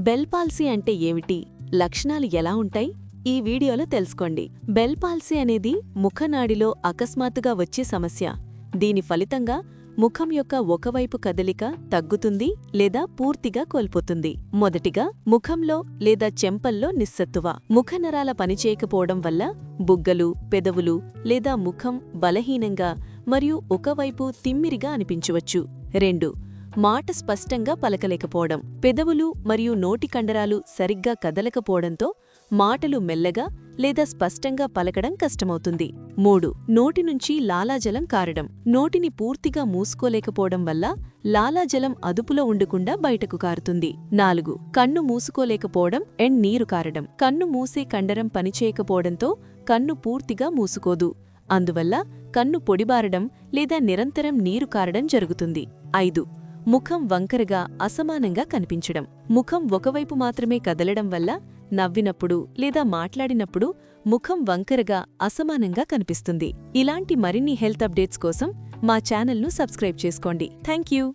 Bell palsy అంటే ఏమిటి, లక్షణాలు ఎలా ఉంటాయి, ఈ వీడియోలో తెలుసుకోండి. బెల్ పాల్సీ అనేది ముఖనాడిలో అకస్మాత్తుగా వచ్చే సమస్య. దీని ఫలితంగా ముఖం యొక్క ఒకవైపు కదలిక తగ్గుతుంది లేదా పూర్తిగా కోల్పోతుంది. మొదటిగా ముఖంలో లేదా చెంపల్లో నిస్సత్తువ. ముఖనరాల పనిచేయకపోవడం వల్ల బుగ్గలు, పెదవులు లేదా ముఖం బలహీనంగా మరియు ఒకవైపు తిమ్మిరిగా అనిపించవచ్చు. 2. మాట స్పష్టంగా పలకలేకపోవడం. పెదవులు మరియు నోటి కండరాలు సరిగ్గా కదలకపోవడంతో మాటలు మెల్లగా లేదా స్పష్టంగా పలకడం కష్టమవుతుంది. 3. నోటి నుంచి లాలాజలం కారడం. నోటిని పూర్తిగా మూసుకోలేకపోవడం వల్ల లాలాజలం అదుపులో ఉండకుండా బయటకు కారుతుంది. 4. కన్ను మూసుకోలేకపోవడం అండ్ నీరు కారడం. కన్ను మూసే కండరం పనిచేయకపోవడంతో కన్ను పూర్తిగా మూసుకోదు. అందువల్ల కన్ను పొడిబారడం లేదా నిరంతరం నీరు కారడం జరుగుతుంది. 5. ముఖం వంకరగా అసమానంగా కనిపించడం. ముఖం ఒకవైపు మాత్రమే కదలడం వల్ల నవ్వినప్పుడు లేదా మాట్లాడినప్పుడు ముఖం వంకరగా అసమానంగా కనిపిస్తుంది. ఇలాంటి మరిన్ని హెల్త్ అప్డేట్స్ కోసం మా ఛానల్ను సబ్స్క్రైబ్ చేసుకోండి. Thank you.